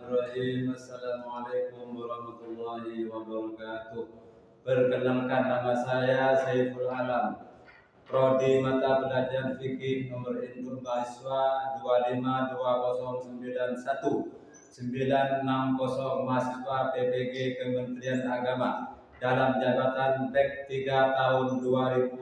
Bismillahirrahmanirrahim. Assalamualaikum warahmatullahi wabarakatuh. Perkenalkan, nama saya Saiful Alam, Prodi Mata Pelajaran Fikih, nomor induk mahasiswa 252091960, mahasiswa PPG Kementerian Agama dalam jabatan Tek 3 tahun 2025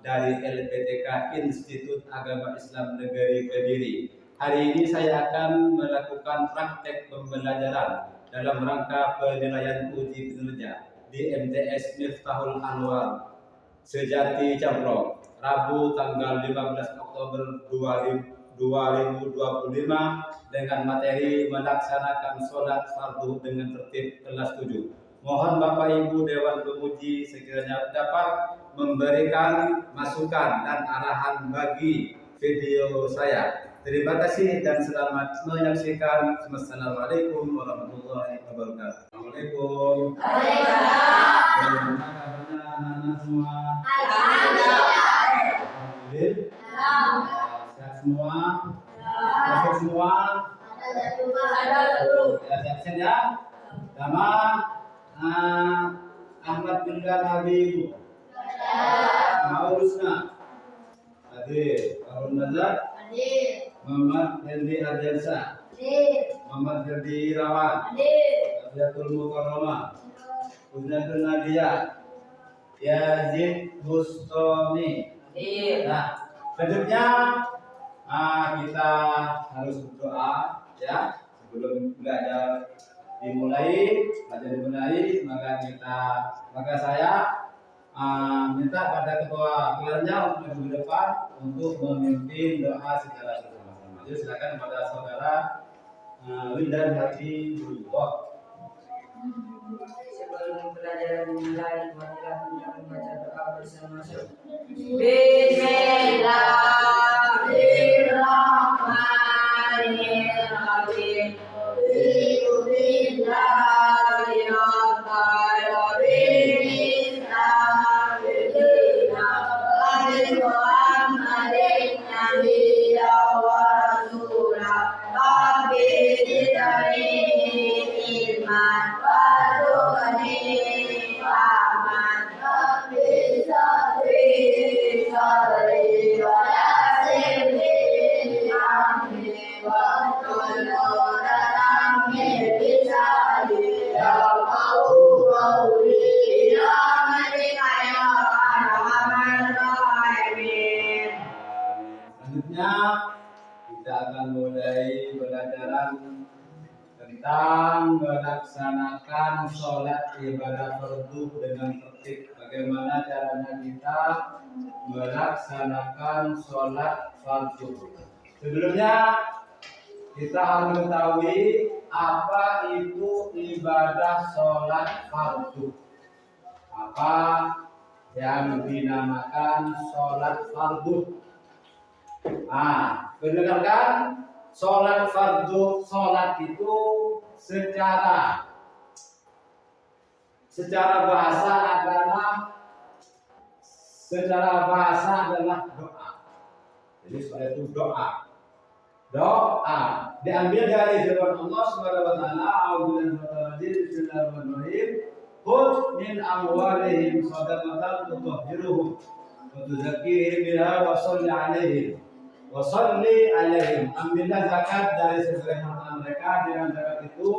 dari LPTK Institut Agama Islam Negeri Kediri. Hari ini saya akan melakukan praktek pembelajaran dalam rangka penilaian uji kinerja di MTS Miftahul Anwar Sejati Camprok, Rabu tanggal 15 Oktober 2025 dengan materi melaksanakan sholat fardu dengan tertib kelas 7. Mohon Bapak Ibu Dewan Penguji sekiranya dapat memberikan masukan dan arahan bagi video saya. Terima kasih dan selamat menyaksikan. Wassalamualaikum warahmatullahi wabarakatuh. Assalamualaikum. Bagaimana kabarnya anak-anak semua? Alhamdulillah. Sehat semua? Sehat semua? Sehat ya? Sama Ahmad bin Habib. Maurusna. Hadir. Harun Nazar. Hadir. Muhammad Hendi Ardiansa. Hadir. Muhammad Herdi Irawan. Hadir. Abdiatul Mukarramah. Uznatul Nadia. Yazid Bustami. Hadir. Nah, selanjutnya kita harus berdoa ya sebelum belajar dimulai. Maka saya minta pada ketua kelasnya untuk maju ke depan untuk memimpin doa secara bersama-sama. Jadi silakan pada saudara Windan Habibullah. Sebelum pelajaran dimulai, marilah kita membaca doa bersama-sama. Bismillahirrahmanirrahim. Selanjutnya kita akan mulai pelajaran tentang melaksanakan sholat ibadah fardu dengan tertib. Bagaimana caranya kita melaksanakan sholat fardu? Sebelumnya kita harus mengetahui apa itu ibadah sholat fardu. Apa yang dinamakan sholat fardu? Mendengarkan, sholat fardu, sholat itu secara bahasa adalah doa. Jadi sholat itu doa. Diambil dari firman Allah Subhanahu wa taala, Bismillahirrahmanirrahim. Khudh min amwalihim shadaqatan tutahhiruhum wa tuzakkihim biha wa sholli 'alaihim. Ambillah zakat dari sebagian harta mereka, dengan zakat itu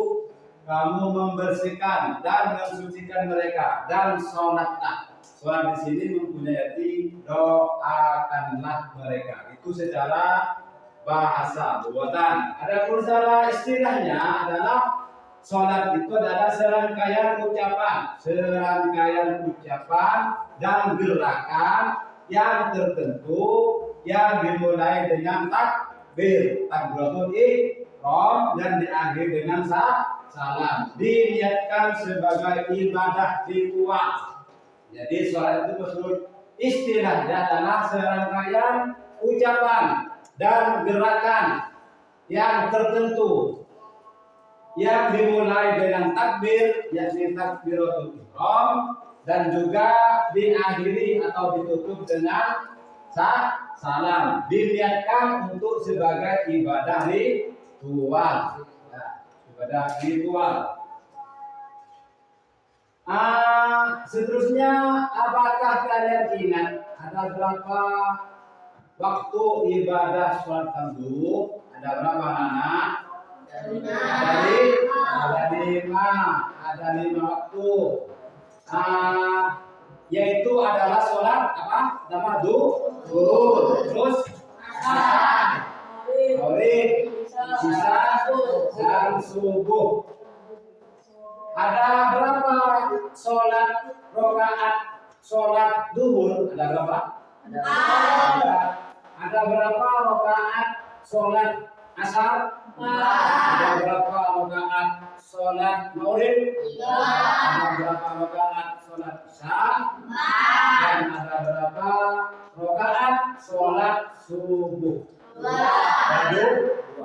kamu membersihkan dan mensucikan mereka, dan sholatlah. Sholat di sini mempunyai arti doakanlah mereka. Itu secara bahasa buatan. Adapun secara istilahnya adalah sholat itu adalah serangkaian ucapan dan gerakan yang tertentu yang dimulai dengan takbiratul ihram dan diakhiri dengan salam. Diniatkan sebagai ibadah ritual. Jadi sholat itu maksud istilahnya adalah serangkaian ucapan dan gerakan yang tertentu yang dimulai dengan takbir, yakni takbiratul ihram, dan juga diakhiri atau ditutup dengan salam. Diniatkan untuk sebagai ibadah ritual. ibadah ritual. Seterusnya, apakah kalian ingat ada berapa waktu ibadah sholat fardu? Ada berapa anak? Ada lima waktu. Yaitu adalah sholat apa? Nama zuhur, terus asar, maghrib, isya, dan subuh. Ada berapa sholat rakaat sholat zuhur? Ada berapa? Ada berapa rakaat sholat asar? Ada berapa rakaat sholat maghrib? Ada berapa rakaat sholat isya? Dan ada berapa rakaat sholat subuh?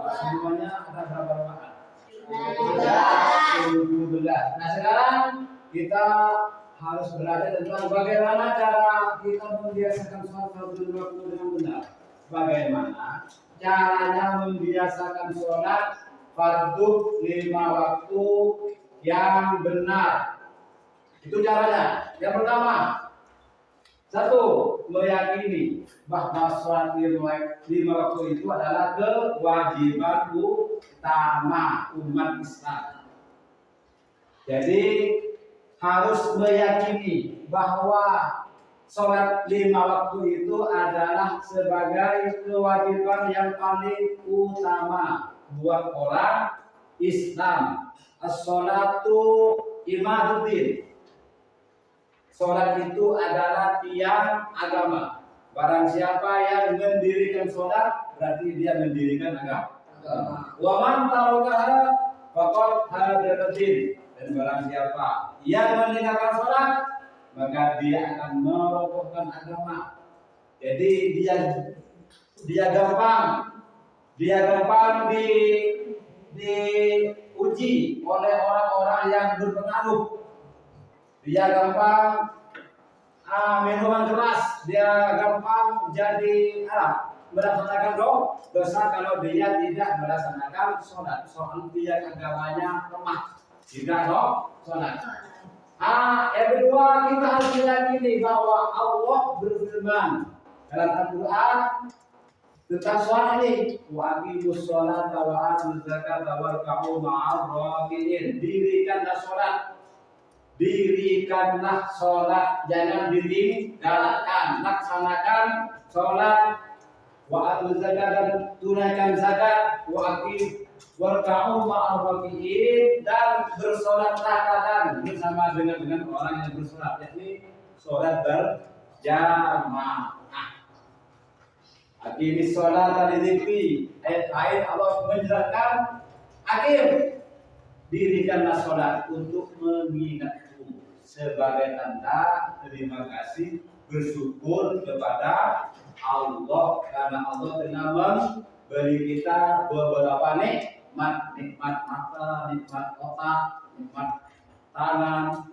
Semuanya ada berapa rakaat? 17. Nah sekarang kita harus belajar tentang bagaimana cara kita membiasakan sholat fardu waktu dengan benar. Bagaimana caranya membiasakan sholat fardu 5 waktu yang benar. Itu caranya. Yang pertama, satu, meyakini bahwa sholat 5 waktu itu adalah kewajiban utama umat Islam. Jadi harus meyakini bahwa sholat 5 waktu itu adalah sebagai kewajiban yang paling utama buat orang Islam. As-sholatu imaduddin. Sholat itu adalah tiang agama. Barang siapa yang mendirikan sholat, berarti dia mendirikan agama. Wa man tarakaha faqad hadaratin. Dan barang siapa yang meninggalkan sholat, maka dia akan merobohkan agama. Jadi dia gampang diuji oleh orang-orang yang berpengaruh. Dia gampang minuman keras, dia gampang jadi melaksanakan dosa kalau dia tidak melaksanakan sholat. Soal dia agamanya lemah, tidak sholat. Yang kedua, kita harus meyakini bahwa Allah berfirman dalam Al-Quran tentang sholat ini, wa aqimus sholata wa atuz zakata warka'u ma'ar raki'in. Dirikanlah sholat, jangan ditinggalkan. Laksanakan sholat, wa atuz zakat, dan tunaikan zakat, wa aqim warka'u ma'ar raki'in, dan bersolatlah kalian bersama dengan orang yang bersolat, yakni sholat berjamaah. Aqimis sholata lidzikri. Ayat Allah menjelaskan aqim, dirikanlah sholat untuk mengingatku, sebagai tanda terima kasih bersyukur kepada Allah karena Allah telah memberi kita beberapa nikmat mata, nikmat otak, nikmat tangan,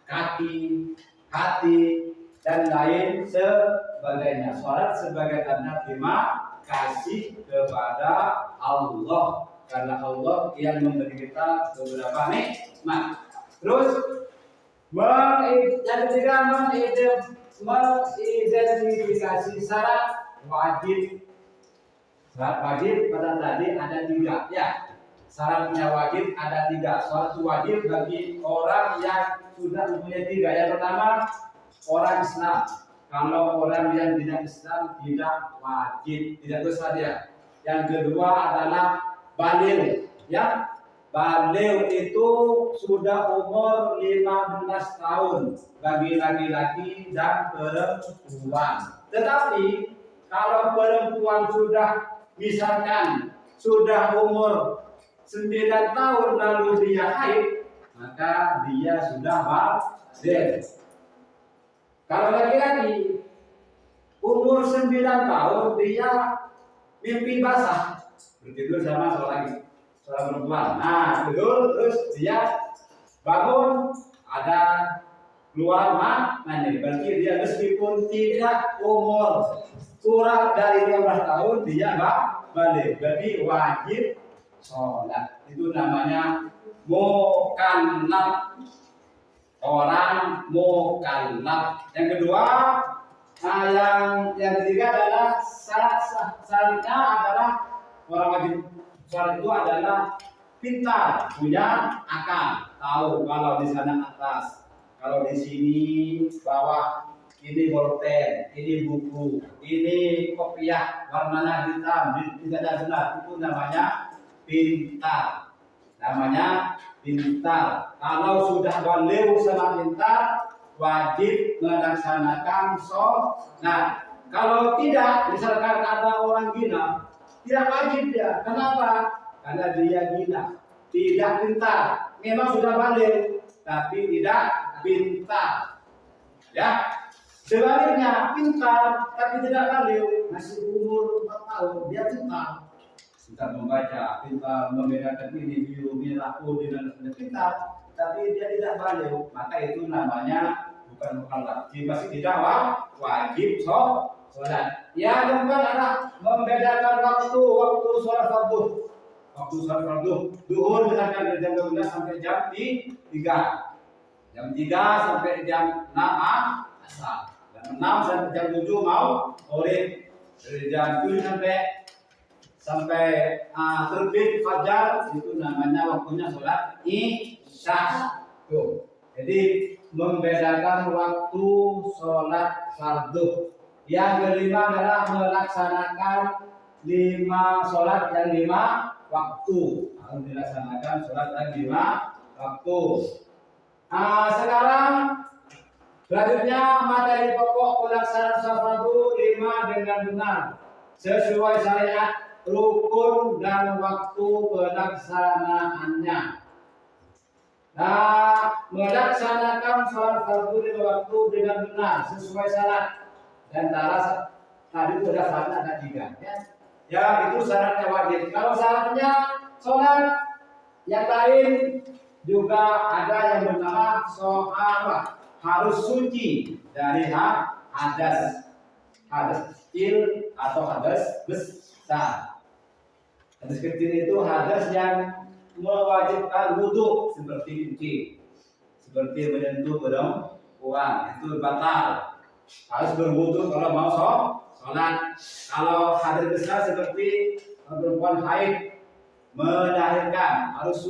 kaki, hati, dan lain sebagainya. Sholat sebagai tanda terima kasih kepada Allah karena Allah yang memberi kita beberapa nikmat. Terus yang ketiga, mengidentifikasi syarat wajib. Syarat wajib pada tadi ada 3 ya. Syaratnya wajib ada 3. Sholat wajib bagi orang yang sudah mempunyai 3. Yang pertama, orang Islam. Kalau orang yang tidak Islam tidak wajib, tidak dosa dia. Yang kedua adalah baligh, ya. Baligh itu sudah umur 15 tahun bagi laki-laki dan perempuan. Tetapi kalau perempuan sudah misalkan sudah umur 9 tahun lalu dia haid, maka dia sudah baligh. Kalau laki-laki umur 9 tahun dia mimpi basah, bertidur sama seorang perempuan. Nah, tidur terus dia bangun ada keluar mani. Berarti dia meskipun tidak umur kurang dari 15 tahun dia baligh. Berarti wajib sholat. Itu namanya mukallaf. Orang mukallaf. Yang kedua, yang ketiga adalah syaratnya adalah orang wajib sholat itu adalah pintar, punya akal, tahu kalau di sana atas, kalau di sini bawah, ini bolpen, ini buku, ini kopiah warnanya hitam, tidak ada benar, itu namanya pintar. Namanya pintar. Kalau sudah balik sama pintar, wajib melaksanakan sholat. Kalau tidak, misalkan ada orang gila, tidak wajib dia. Kenapa? Karena dia gila, tidak pintar. Memang sudah balik, tapi tidak pintar. Ya, sebaliknya pintar tapi tidak balik, masih umur 4 tahun, dia pintar membaca, pintar membedakan ini biru, merah, putih dan sebagainya, pintar, tapi dia tidak balik, maka itu namanya bukan mukallaf. Masih tidak wajib sholat. Yang keempat adalah membedakan waktu sholat fardu. Waktu sholat fardu, duhur misalkan dari jam 12 sampai jam 3, jam 3 sampai jam 6 asar, jam 6 sampai jam 7 mau sore, dari jam 7 sampai terbit fajar, itu namanya waktunya sholat isya. Tuh. Jadi membedakan waktu sholat fardu. Yang kelima adalah melaksanakan 5 sholat dan 5 waktu. Harus dilaksanakan sholat dan 5 waktu. Sekarang selanjutnya materi pokok pelaksanaan sholat fardu 5 dengan benar sesuai syariat, rukun dan waktu pelaksanaannya. Melaksanakan sholat fardu 5 waktu dengan benar sesuai syarat. Dan tadi itu ada syaratnya ada 3. Ya, itu syaratnya wajib. Kalau syaratnya sholat yang lain juga ada yang bernama sholat, harus suci dari hadas kecil atau hadas besar. Hadas kecil itu hadas yang mewajibkan wudhu, seperti cuci, seperti menyentuh perempuan, itu batal. Harus berwudhu kalau mau sholat. Kalau hadas besar seperti perempuan haid melahirkan, harus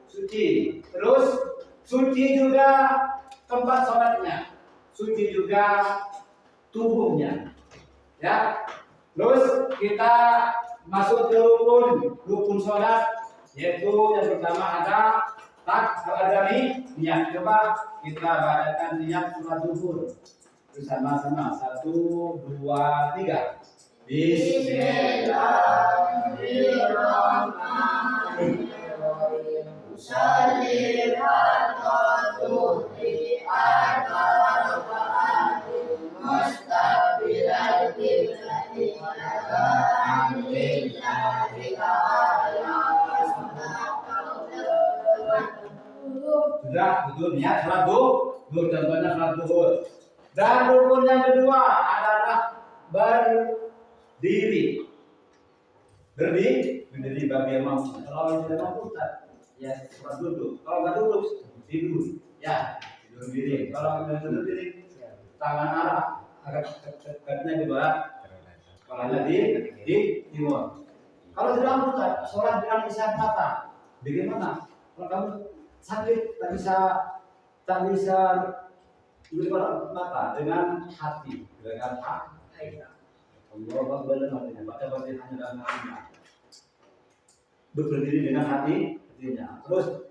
suci. Terus suci juga tempat sholatnya, suci juga tubuhnya. Ya. Terus kita masuk ke rukun sholat, yaitu yang pertama ada niat. Coba kita bacakan niat sholat zuhur bersama-sama. 1, 2, 3. Bismillahirrahmanirrahim. Usalli ala zuhri ala rafa'atin mustaqbilal qiblati alhamdulillahi ta'ala. Sudah, itu niat sholat zuhur, contohnya sholat zuhur. Dan rukun yang kedua adalah berdiri. Berdiri bagi yang mampu. Kalau yang tidak mampu, ya sholat duduk. Kalau nggak duduk, tidur. Ya, tidur diri. Kalau nggak tidur diri, tangan arah agak kakinya di barat, kepalanya di timur. Kalau tidak mampu, sholat dengan isyarat mata. Bagaimana? Kalau kamu sakit, tak bisa beribadah mata, dengan hati, dengan hati. Allah artinya baca hanya dalam hatinya. Berdiri dengan hatinya. Terus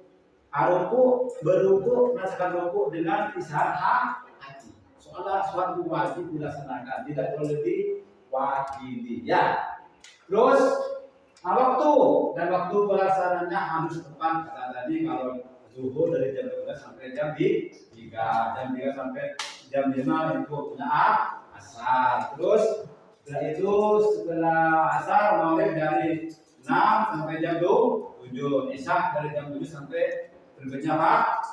beruku merasakan ruku dengan isyarat hati. Soalnya suatu wajib dilaksanakan, tidak boleh diwajibi. Ya. Terus waktu pelaksanaannya harus tepat. Kata tadi kalau zuhur dari jam 12 sampai jam 3, jam 3 sampai jam 5 itu punya asar. Terus setelah asar maghrib dari 6 sampai jam 7, isya dari jam 7 sampai terbitnya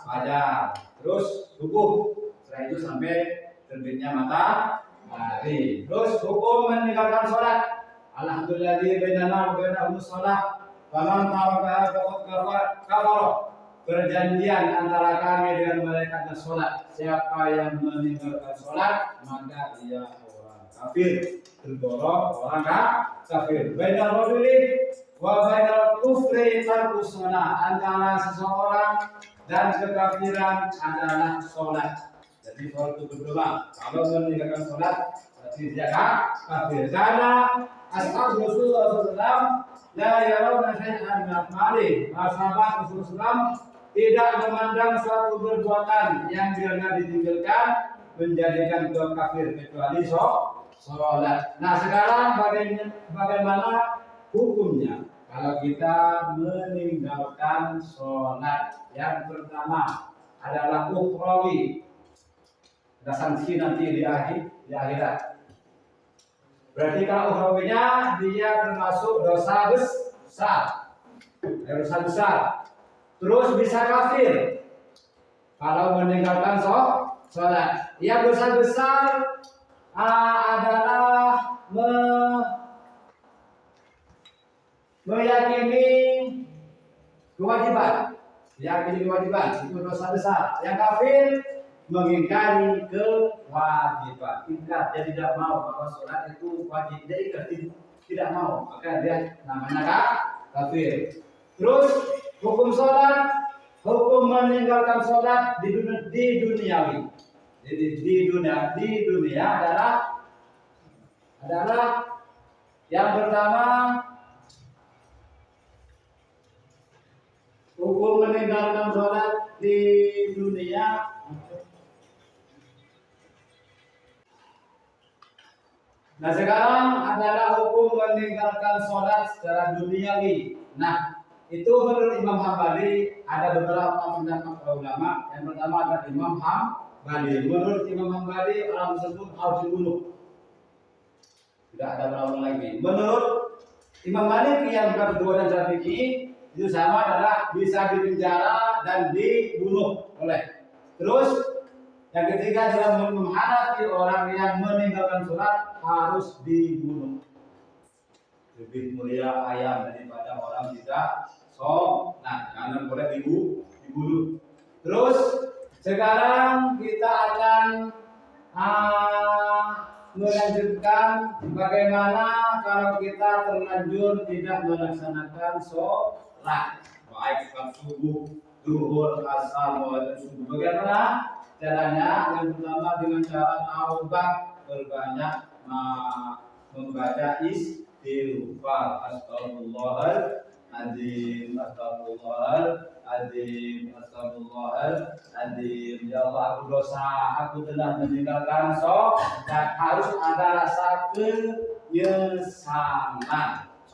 fajar. Terus subuh setelah itu sampai terbitnya matahari. Terus hukum meninggalkan sholat. Alhamdulillah bainana wa bainahum sholat Faman taraka faqad kafara. Perjanjian antara kami dengan mereka adalah sholat. Siapa yang meninggalkan sholat, maka ia orang kafir. Tergolong orang kafir. Bainal rajuli wa bainal kufri tarkus shalah. Antara seseorang dan kekafiran adalah sholat. Jadi sholat itu berdua. Kalau meninggalkan sholat, berarti dia kafir. Karena ashab Rasulullah SAW la yarawna syai'an min al-mali. Sahabat Rasulullah tidak memandang suatu perbuatan yang bila ditinggalkan menjadikan dia kafir kecuali sholat. Nah sekarang bagaimana hukumnya kalau kita meninggalkan sholat? Yang pertama adalah ukhrawi, ada sanksi nanti di akhirat. Berarti kalau ukhrawinya dia termasuk dosa besar. Dosa besar. Terus bisa kafir kalau meninggalkan sholat. Yang dosa besar adalah meyakini kewajiban. Itu dosa besar. Yang kafir mengingkari kewajiban. Ingkar, dia tidak mau bahwa sholat itu wajib. Dia ingkar, tidak mau, maka dia namanya kafir. Terus hukum sholat, hukum meninggalkan sholat di duniawi. Jadi di dunia adalah yang pertama hukum meninggalkan sholat di dunia Nah sekarang adalah hukum meninggalkan sholat secara duniawi. Nah itu menurut Imam Hambali ada beberapa pendapat ulama. Yang pertama adalah Imam Hambali. Menurut Imam Hambali orang tersebut harus dibunuh. Tidak ada ulama lagi. Menurut Imam Malik yang kedua dan Syafi'i itu sama adalah bisa dipenjara dan dibunuh oleh. Terus yang ketiga adalah menghadapi orang yang meninggalkan sholat harus dibunuh. Lebih mulia ayam daripada orang tidak sholat, karena boleh dibunuh. Terus sekarang kita akan melanjutkan bagaimana kalau kita terlanjur tidak melaksanakan sholat, baik sholat subuh, zuhur, asar, maupun subuh. Bagaimana caranya? Yang pertama dengan cara taubat, berbanyak membaca istighfar. Astagfirullahaladzim, astagfirullahaladzim, astagfirullahaladzim. Ya Allah, aku telah meninggalkan sholat. Harus ada rasa penyesalan.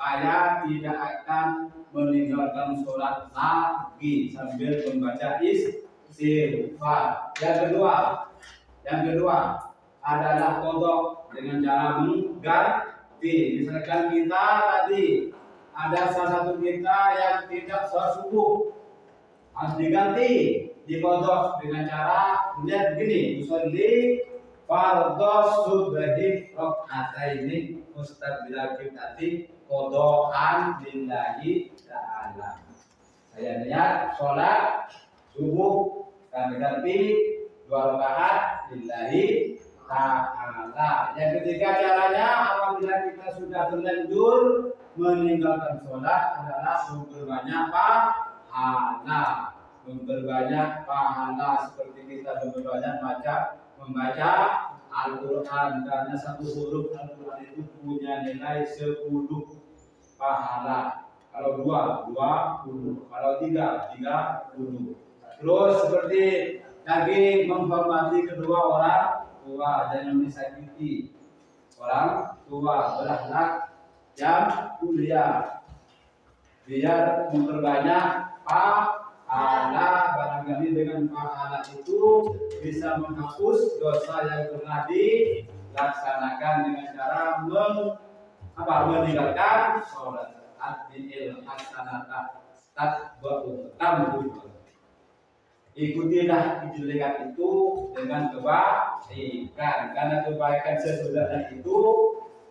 Saya tidak akan meninggalkan sholat lagi sambil membaca istighfar. Yang kedua adalah qadha dengan cara mengganti. Misalkan kita tadi ada salah satu kita yang tidak sholat subuh, harus diganti, diqadha dengan cara lihat begini, usolli fardhu subhi rak'ataini mustaqbilal qiblati qadhaan lillahi ta'ala. Saya niat sholat subuh kami ganti 2 rakaat lillahi ta'ala. Yang ketiga caranya apabila kita sudah terlanjur meninggalkan sholat adalah memperbanyak pahala seperti kita membaca Al-Quran, karena satu huruf Al-Quran itu punya nilai 10 pahala. Kalau 20, kalau 30. Terus seperti lagi menghormati kedua orang tua dan menyakiti orang tua, berakhlak yang mulia, biar memperbanyak pahala. Barangkali dengan pahala itu bisa menghapus dosa yang pernah dilaksanakan dengan cara meninggalkan sholat. Adil hasanata tatba'u. Ikutilah kejelekan itu dengan kebaikan, karena kebaikan sebenarnya itu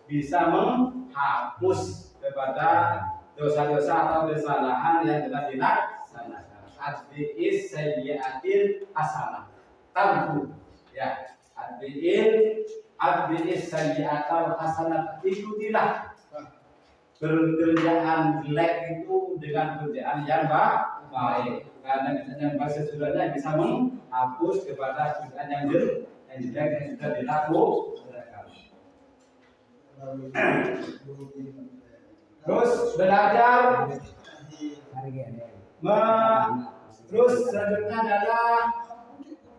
bisa menghapus kepada dosa-dosa atau kesalahan yang telah dilaksanakan. Atbi'is sayyi'atil hasanah. Tamhu ya. Atbi'is sayyi'atal hasanah, ikutilah pekerjaan jelek itu dengan pekerjaan yang baik. Karena misalnya bahasa sudahnya bisa menghapus kepada pekerjaan yang jelek yang sudah dilakukan. Terus belajar. Terus selanjutnya adalah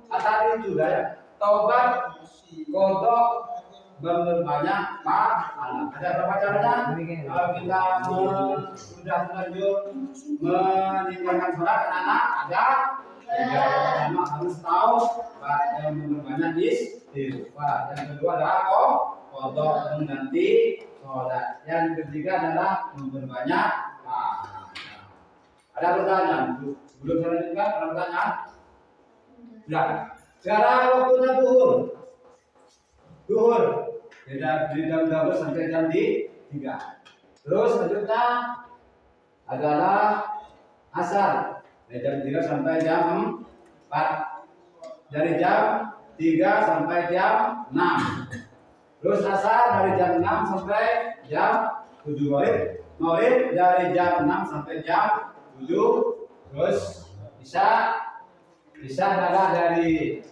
tadi juga ya, taubat, kodok, berbanyak pahala. Ada berapa caranya? Kalau kita sudah lanjut meninggalkan sholat anak, ada tiga. Pertama harus tahu yang memperbanyak istighfar. Yang kedua adalah kodok, mengganti sholat. Yang ketiga adalah memperbanyak pahala. Ada pertanyaan? Belum saya lanjutkan? Ada pertanyaan? Sudah. Sekarang waktunya duhur. Dari jam 12 sampai jam 3. Terus selanjutnya adalah asar. Dari jam 3 sampai jam 4. Dari jam 3 sampai jam 6. Terus asar dari jam 6 sampai jam 7. Maghrib dari jam 6 sampai jam 7. Terus Isya adalah dari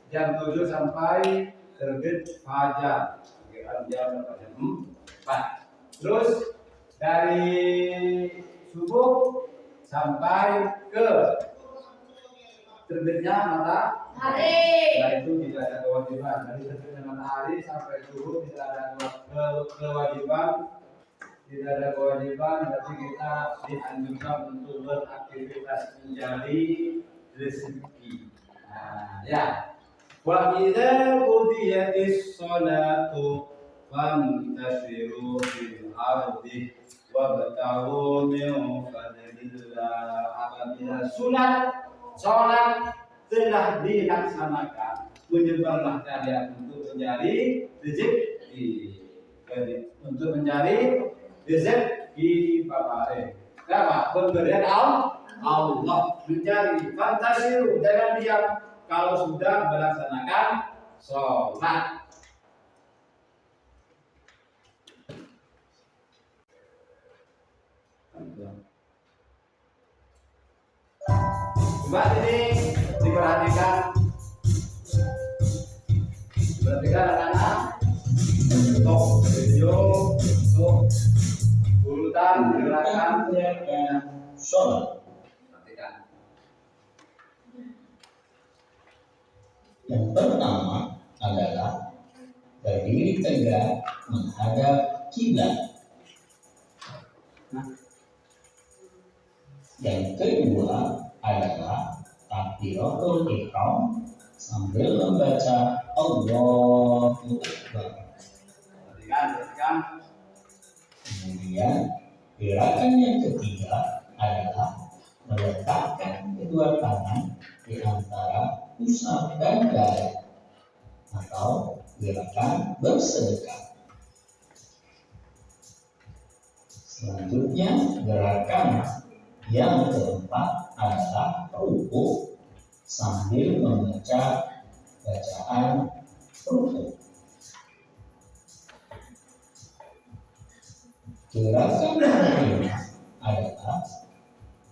jam 7 sampai terbit fajar. Jam 4. Terus dari subuh sampai ke terbitnya matahari. Nah itu tidak ada kewajiban. Dari terbitnya matahari sampai subuh tidak ada kewajiban. Tidak ada kewajiban, berarti kita dianjurkan untuk beraktivitas mencari rezeki. Nah, ya. Wa idza qudiyatis sholatu fantashiru fil ardi wabtaghu min fadlillah. Apabila sholat telah dilaksanakan, menyebarlah kalian untuk mencari rezeki. Untuk mencari rezeki babare. Kenapa? Pemberian Allah. Mencari fantasiru, jangan diam kalau sudah melaksanakan sholat. Coba ini diperhatikan. Perhatikan anak-anak. Untuk video, untuk urutan gerakan sholat. Yang pertama adalah berdiri tegak menghadap kiblat. Yang kedua adalah takbiratul ihram sambil membaca Allahu Akbar. Kemudian gerakan yang ketiga adalah meletakkan kedua tangan di antara pusat dan dada atau gerakan bersedekah. Selanjutnya gerakan yang keempat adalah rukuk sambil membaca bacaan rukuk. Gerakan kelima adalah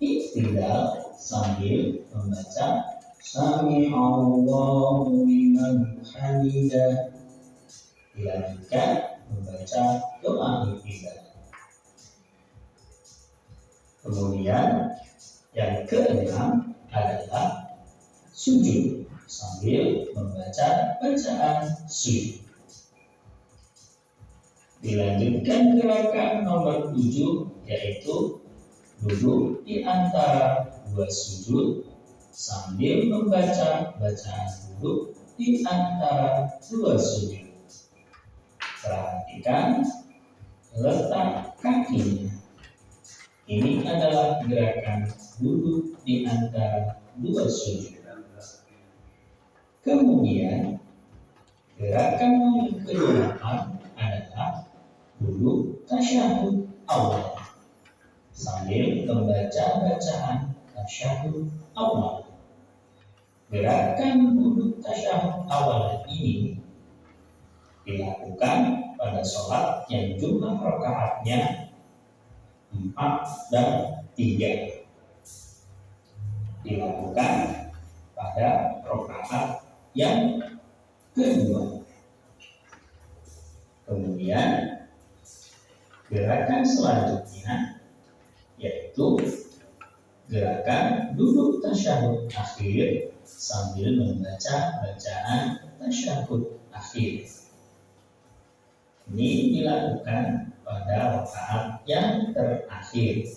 iktidal sambil membaca Sami'allahu liman hamidah. Dilanjutkan membaca doa iktidal. Kemudian yang keenam adalah sujud sambil membaca bacaan sujud. Dilanjutkan gerakan nomor 7 yaitu duduk di antara dua sujud sambil membaca bacaan duduk di antara dua sujud. Perhatikan letak kakinya. Ini adalah gerakan duduk di antara dua sujud. Kemudian gerakan nomor ke-8 adalah duduk tasyahud awal. sambil membaca bacaan tasyahud awal. Gerakan duduk tasyahud awal ini dilakukan pada sholat yang jumlah rakaatnya 4 dan 3. Dilakukan pada rakaat yang kedua. Kemudian gerakan selanjutnya yaitu gerakan duduk tasyahud akhir sambil membaca bacaan tasyahud akhir. Ini dilakukan pada rakaat yang terakhir.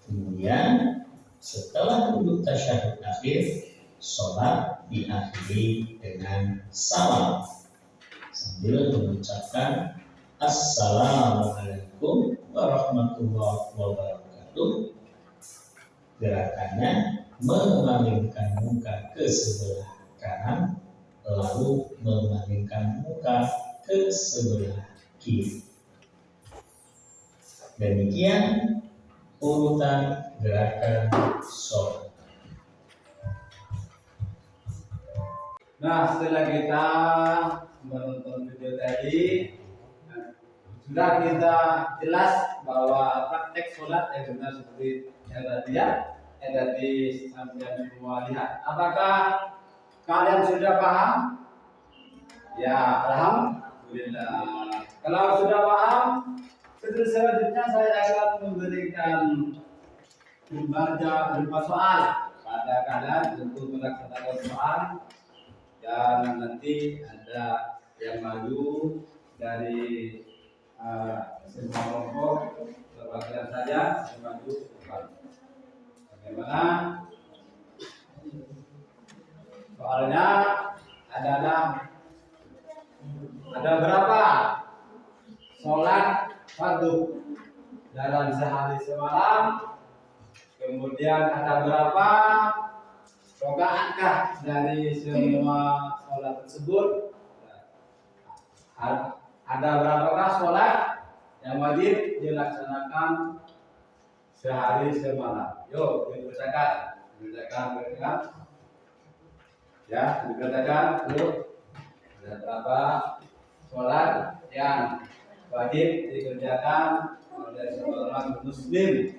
Kemudian setelah duduk tasyahud akhir, sholat diakhiri dengan salam sambil mengucapkan Assalamualaikum warahmatullahi wabarakatuh. Gerakannya memalingkan muka ke sebelah kanan, lalu memalingkan muka ke sebelah kiri. Demikian urutan gerakan sholat. Nah, setelah kita menonton video tadi, sudah kita jelas bahwa praktek sholat yang benar seperti yang tadi sampai semua lihat. Apakah kalian sudah paham? Ya, alhamdulillah. Kalau sudah paham, selanjutnya saya akan memberikan berupa soal pada kalian untuk melaksanakan soal, dan nanti ada yang maju dari semua kelompok perwakilan saja yang maju ke depan. Bagaimana? Soalnya ada berapa sholat fardu dalam sehari semalam, kemudian ada berapa rakaatkah dari semua sholat tersebut, ada berapakah sholat yang wajib dilaksanakan sehari semalam. Yuk dikerjakan ya, dikerjakan. Yuk, ada berapa sholat yang wajib dikerjakan oleh seorang muslim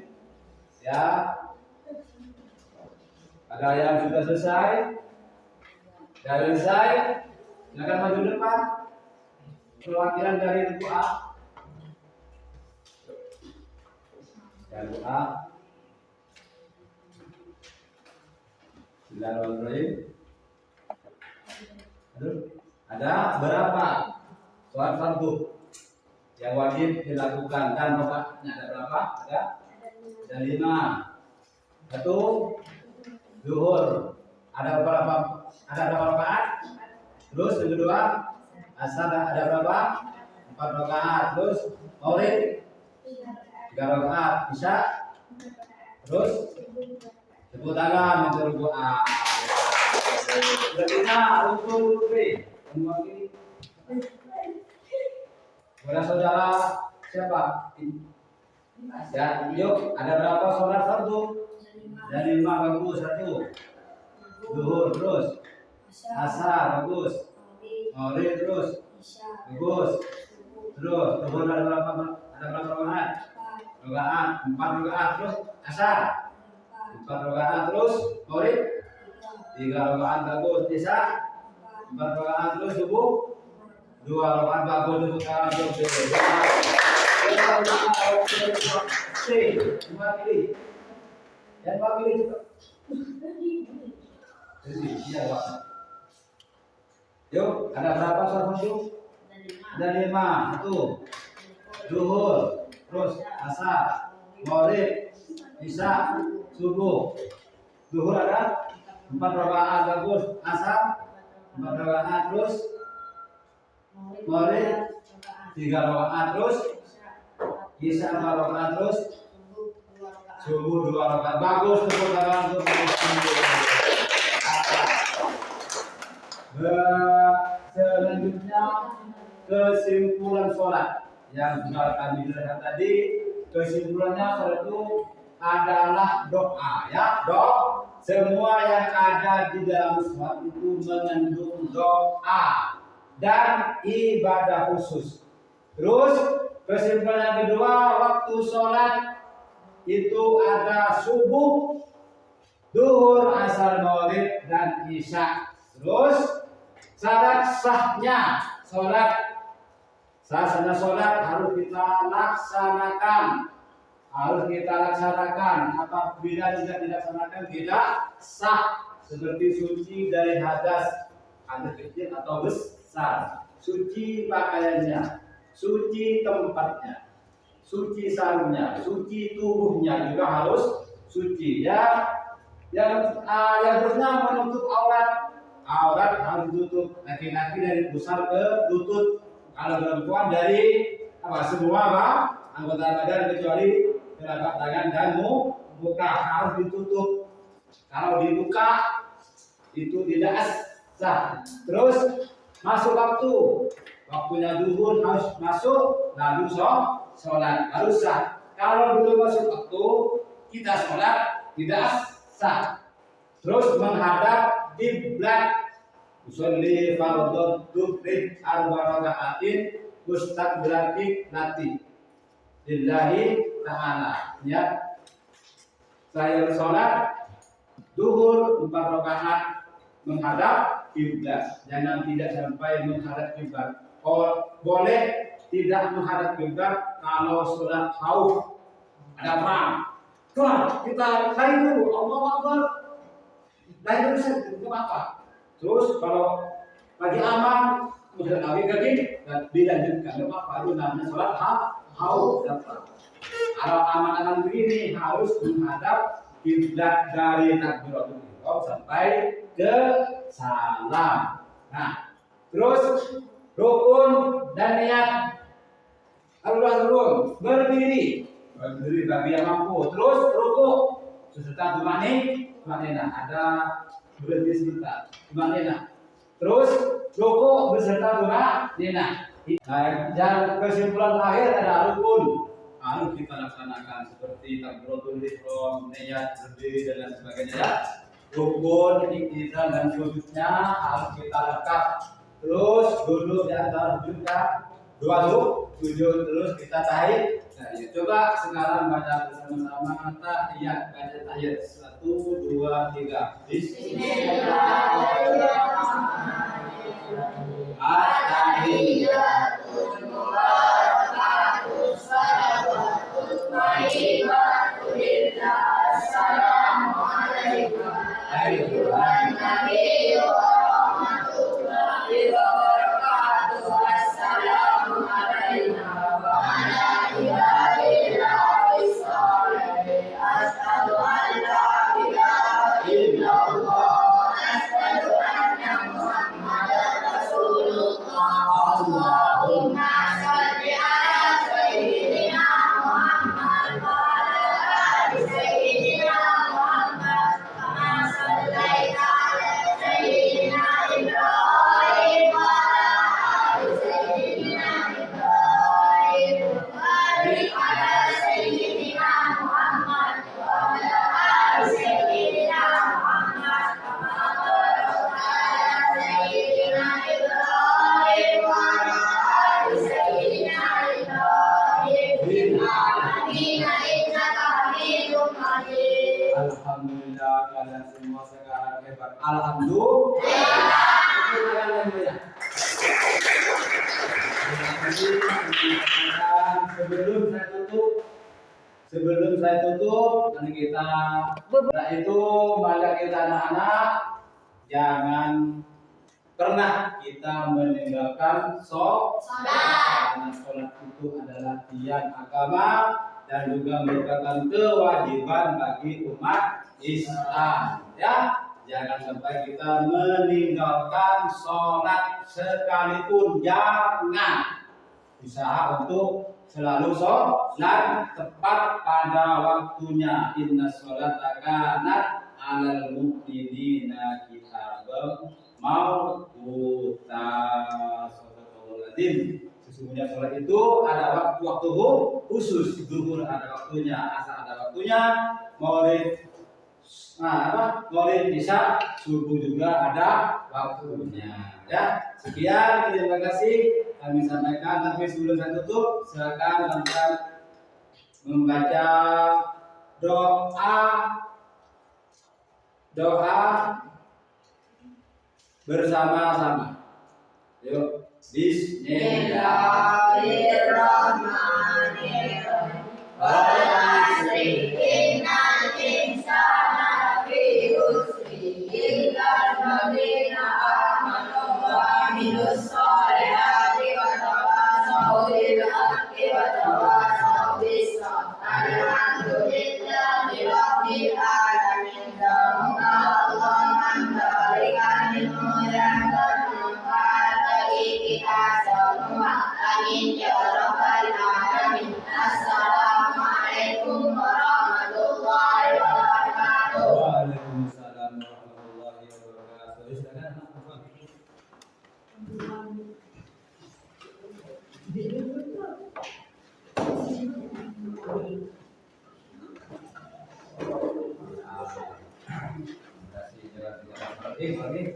ya. Ada yang sudah selesai? Sudah selesai? Silakan maju depan. Perwakilan dari buku A. Dan buku A. Bismillahirrahmanirrahim. Ada berapa sholat fardu yang wajib dilakukan dan rakaatnya ada berapa? Ada 5. Satu, zuhur. Ada berapa rakaat? Terus yang kedua, asar ada berapa? 4 rakaat. Terus maghrib 3 rakaat. Isya. Terus tepuk tangan untuk doa. Berarti untuk mewakili kepada saudara siapa? Ya, yuk, ada berapa sholat fardu? Ada 5, bagus. 1 zuhur, terus asar, bagus. Maghrib, terus bagus. Terus zuhur ada berapa rakaat? 4 rakaat. Terus asar 4 rakaat. Terus maghrib 3 rakaat, bagus. Isya 4 rakaat. Terus subuh 2 rakaat, bagus. Untuk dan wakili juga. Yuk, ada berapa sholat fardu? Ada 5. 1 zuhur, terus asar, maghrib, isya, subuh. Zuhur ada 4 rakaat, bagus. Asar 4 rakaat, terus maghrib 3 rakaat, terus isya 4 rakaat, terus subuh 2 rakaat, bagus. Tepuk tangan untuk selanjutnya kesimpulan sholat yang sudah kami jelaskan tadi. kesimpulannya saudara itu adalah doa ya. Semua yang ada di dalam sholat itu mengandung doa dan ibadah khusus. Terus kesimpulan yang kedua, waktu sholat itu ada subuh, duhur, asar, maghrib, dan isya. Terus syarat sahnya sholat, sahnya sholat harus kita laksanakan, Apabila tidak dilaksanakan tidak sah. Seperti suci dari hadas kecil atau besar, suci pakaiannya, suci tempatnya, suci sarungnya, suci tubuhnya juga harus suci ya. Yang terusnya menutup aurat harus ditutup, laki-laki dari pusar ke lutut, kalau perempuan dari semua anggota badan kecuali telapak tangan dan muka harus ditutup. Kalau dibuka itu tidak sah. Terus masuk waktunya duhur harus masuk, lalu sholat harus sah. Kalau belum masuk waktu kita sholat tidak sah. Terus menghadap kiblat, usolli fardhu dhuhri arba'a raka'atin mustaqbilatik lati lillahi ta'ala ya. Saya sholat duhur 4 rakaat menghadap kiblat, jangan tidak sampai menghadap kiblat. Boleh tidak menghadap kiblat kalau sholat khauf, ada perang. Kita lain dulu, Allahu Akbar, lain dulu itu apa? Terus kalau lagi aman, kemudian kaki dan dilanjutkan, itu apa? Itu namanya sholat khauf. Kalau aman-aman begini harus menghadap kiblat dari takbiratul ihram sampai ke salam. Nah, terus rukun dan niat. Turun berdiri bagi yang mampu. Terus ruku beserta tumanina. Ada berhenti sebentar. Tumanina. Terus ruku beserta tumanina. Dan kesimpulan akhir ada rukun. Harus kita laksanakan seperti takbiratul ihram, niat berdiri dan lain sebagainya ya. Rukun, iktidal dan sujudnya harus kita lengkap. Terus duduk di antara sujudnya, dua sujud terus kita tahiyat. Nah, ya. Coba sekarang baca bersama-sama tahiyat, baca tahiyat 1, 2, 3. Bismillahirrahmanirrahim. At-tahiyatul mubarakatus salawatul thayyibatu lillah. Assalamualaikum ayyuhan nabiyyu wa rahmatullahi wa barakatuh. Assalamu alaina wa ala ibadillahi sholihin. Asyhadu an la ilaha illallah, asyhadu anna Muhammadan rasulullah. Allahumma shalli ala sayyidina Muhammad wa ala ali sayyidina Muhammad kama shallaita ala sayyidina Ibrahim wa ala ali sayyidina Ibrahim. Barik ala sayyidina Muhammad wa ala ali sayyidina Muhammad kama barakta ala sayyidina Ibrahim wa ala ali sayyidina Ibrahim fil alamin innaka Hamidum Majid. Alhamdulillah, kalian semua sekarang hebat. Alhamdulillah. Sebelum saya tutup, nanti kita itu maka kita anak-anak jangan pernah kita meninggalkan sholat. Karena sholat itu adalah tiang agama dan juga merupakan kewajiban bagi umat Islam. Ya, jangan sampai kita meninggalkan sholat sekalipun, jangan. Usaha untuk selalu sholat tepat pada waktunya. Inna sholata kanat alal mu'minina kitabam mauquta. Sesungguhnya sholat itu ada waktu khusus. Zuhur ada waktunya, asar ada waktunya, maulid maulid isya subuh juga ada waktunya. Ya, sekian, terima kasih kami sampaikan. Tapi sebelum saya tutup, silakan teman-teman membaca doa bersama-sama. Yuk, Bismillahirrahmanirrahim. Wal 'asri innal insana lafi khusr illa alladziina aamanu wa 'amilus shalihati wa tawassaw bil haqqi wa tawassaw bis sabr. Alhamdulillahi rabbil alamin. Allahumma barik kita semua. Amin ya rabbal alamin. Assalamualaikum warahmatullahi wabarakatuh. Waalaikumsalam warahmatullahi wabarakatuh. Silakan Pak. Terima kasih.